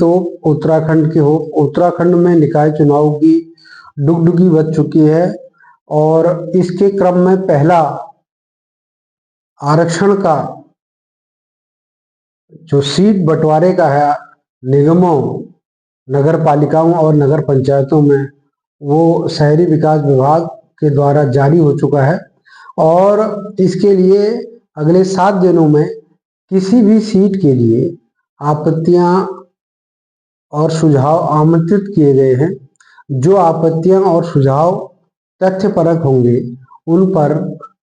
Hope Uttarakhand की hope. Uttarakhand में निकाय चुनाव की डुगडुगी बज चुकी है और इसके क्रम में पहला आरक्षण का जो सीट बंटवारे का है निगमों, नगर पालिकाओं और नगर पंचायतों में, वो शहरी विकास विभाग के द्वारा जारी हो चुका है और इसके लिए अगले 7 दिनों में किसी भी सीट के लिए आपत्तियां और सुझाव आमंत्रित किए गए हैं। जो आपत्तियां और सुझाव तथ्यपरक होंगे उन पर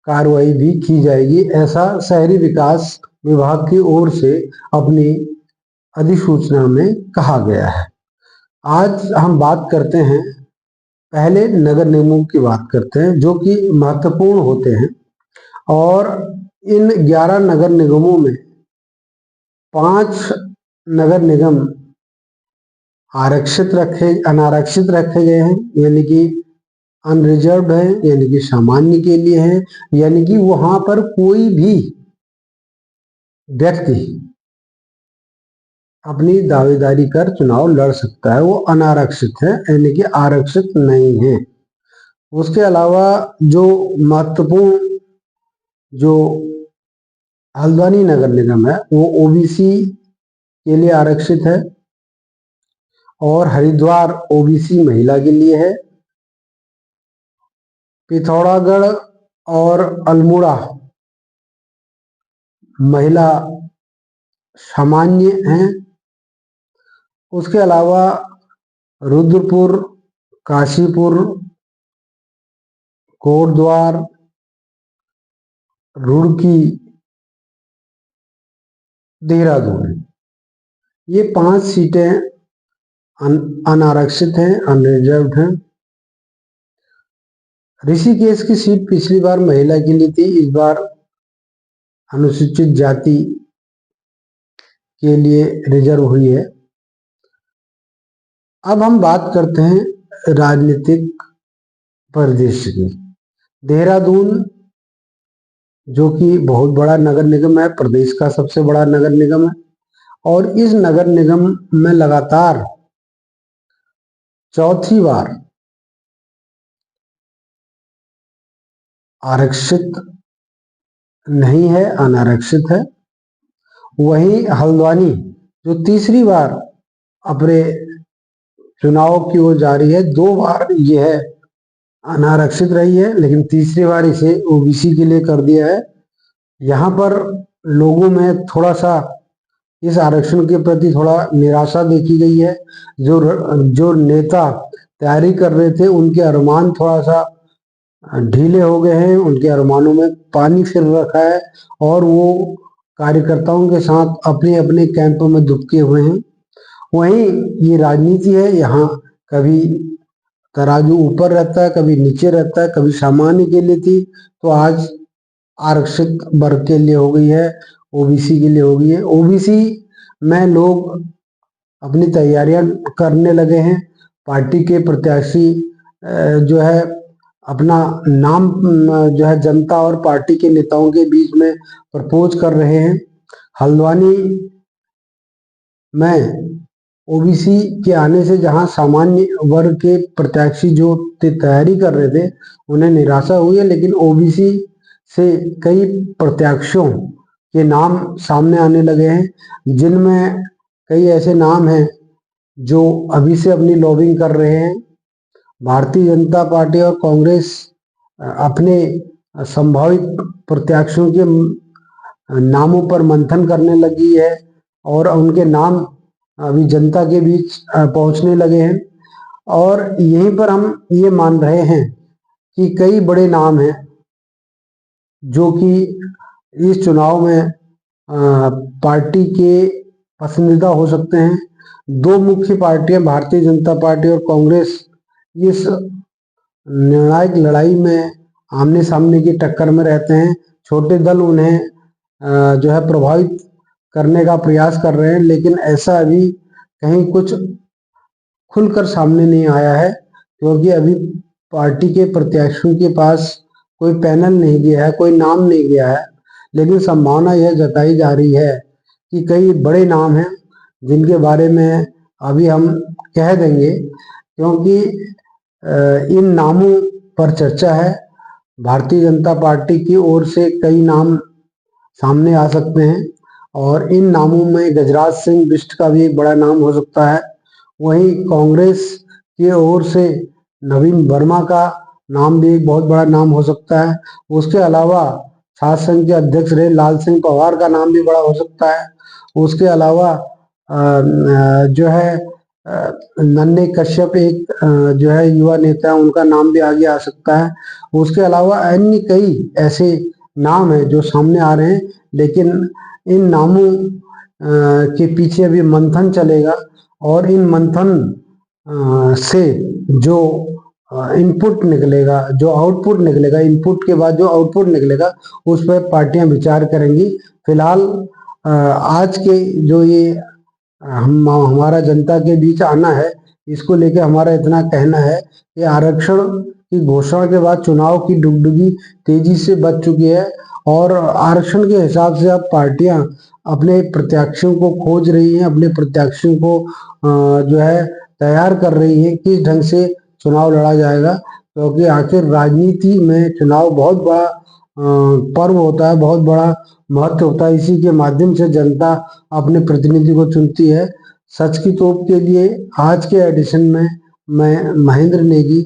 कार्रवाई भी की जाएगी, ऐसा शहरी विकास विभाग की ओर से अपनी अधिसूचना में कहा गया है। आज हम बात करते हैं, पहले नगर निगमों की बात करते हैं जो कि महत्वपूर्ण होते हैं और इन 11 नगर निगमों में 5 नगर निगम अनारक्षित रखे गए हैं, यानी कि अनरिजर्व्ड है, यानी कि सामान्य के लिए है, यानी कि वहां पर कोई भी व्यक्ति अपनी दावेदारी कर चुनाव लड़ सकता है, वो अनारक्षित है, यानी कि आरक्षित नहीं है। उसके अलावा जो महत्वपूर्ण जो हल्द्वानी नगर निगम है वो ओबीसी के लिए आरक्षित है और हरिद्वार ओबीसी महिला के लिए है। पिथौरागढ़ और अल्मोड़ा महिला सामान्य हैं। उसके अलावा रुद्रपुर, काशीपुर, कोटद्वार, रुड़की, देहरादून, ये 5 सीटें अनारक्षित हैं, अनरिजर्व्ड हैं। ऋषिकेश की सीट पिछली बार महिला के लिए थी, इस बार अनुसूचित जाति के लिए रिजर्व हुई है। अब हम बात करते हैं राजनीतिक परिदृश्य की। देहरादून जो कि बहुत बड़ा नगर निगम है, प्रदेश का सबसे बड़ा नगर निगम है और इस नगर निगम में लगातार चौथी बार आरक्षित नहीं है, अनारक्षित है। वहीं हल्द्वानी जो तीसरी बार अपने चुनाव की ओर जा रही है, 2 बार यह अनारक्षित रही है लेकिन तीसरी बार इसे ओबीसी के लिए कर दिया है। यहाँ पर लोगों में थोड़ा सा इस आरक्षण के प्रति थोड़ा निराशा देखी गई है। जो नेता तैयारी कर रहे थे उनके अरमान थोड़ा सा ढीले हो गए हैं, उनके अरमानों में पानी फिर रखा है और वो कार्यकर्ताओं के साथ अपने अपने कैंप में दुबके हुए हैं। वहीं ये राजनीति है, यहाँ कभी तराजू ऊपर रहता है, कभी नीचे रहता है, कभी सामान्य के लिए थी तो आज आरक्षित वर्ग के लिए हो गई है, ओबीसी के लिए हो गई है। ओबीसी में लोग अपनी तैयारियां करने लगे हैं। पार्टी के प्रत्याशी जो है अपना नाम जो है जनता और पार्टी के नेताओं के बीच में प्रपोज कर रहे हैं। हल्द्वानी में ओबीसी के आने से जहां सामान्य वर्ग के प्रत्याशी जो तैयारी कर रहे थे उन्हें निराशा हुई है, लेकिन ओबीसी से कई प्रत्याशियों के नाम सामने आने लगे हैं, जिनमें कई ऐसे नाम हैं जो अभी से अपनी लॉबिंग कर रहे हैं। भारतीय जनता पार्टी और कांग्रेस अपने संभावित प्रत्याशियों के नामों पर मंथन करने लगी है और उनके नाम अभी जनता के बीच पहुंचने लगे हैं और यहीं पर हम ये मान रहे हैं कि कई बड़े नाम हैं जो कि इस चुनाव में पार्टी के पसंदीदा हो सकते हैं। 2 मुख्य पार्टियां भारतीय जनता पार्टी और कांग्रेस इस निर्णायक लड़ाई में आमने सामने की टक्कर में रहते हैं। छोटे दल उन्हें जो है प्रभावित करने का प्रयास कर रहे हैं, लेकिन ऐसा अभी कहीं कुछ खुलकर सामने नहीं आया है क्योंकि अभी पार्टी के प्रत्याशियों के पास कोई पैनल नहीं गया है, कोई नाम नहीं गया है। लेकिन संभावना यह जताई जा रही है कि कई बड़े नाम हैं जिनके बारे में अभी हम कह देंगे, क्योंकि इन नामों पर चर्चा है। भारतीय जनता पार्टी की ओर से कई नाम सामने आ सकते हैं और इन नामों में गजराज सिंह बिष्ट का भी एक बड़ा नाम हो सकता है। वहीं कांग्रेस की ओर से नवीन वर्मा का नाम भी एक बहुत बड़ा नाम हो सकता है। उसके अलावा छात्र संघ के अध्यक्ष रहे लाल सिंह पवार का नाम भी बड़ा हो सकता है। उसके अलावा जो है नन्हे कश्यप एक जो है युवा नेता, उनका नाम भी आगे आ सकता है। उसके अलावा अन्य कई ऐसे नाम हैं जो सामने आ रहे हैं, लेकिन इन नामों के पीछे अभी मंथन चलेगा और इन मंथन से जो इनपुट निकलेगा, जो आउटपुट निकलेगा, इनपुट के बाद जो आउटपुट निकलेगा उस पर पार्टियां विचार करेंगी। फिलहाल आज के जो ये हमारा जनता के बीच आना है, इसको लेकर हमारा इतना कहना है कि आरक्षण की घोषणा के बाद चुनाव की डुगडुगी तेजी से बच चुकी है और आरक्षण के हिसाब से अब पार्टियां अपने प्रत्याशियों को खोज रही हैं, अपने प्रत्याशियों को जो है तैयार कर रही हैं किस ढंग से चुनाव लड़ा जाएगा। क्योंकि आखिर राजनीति में चुनाव बहुत बड़ा पर्व होता है, बहुत बड़ा महत्व होता है। इसी के माध्यम से जनता अपने प्रतिनिधि को चुनती है। सच की तोप के लिए आज के एडिशन में मैं महेंद्र नेगी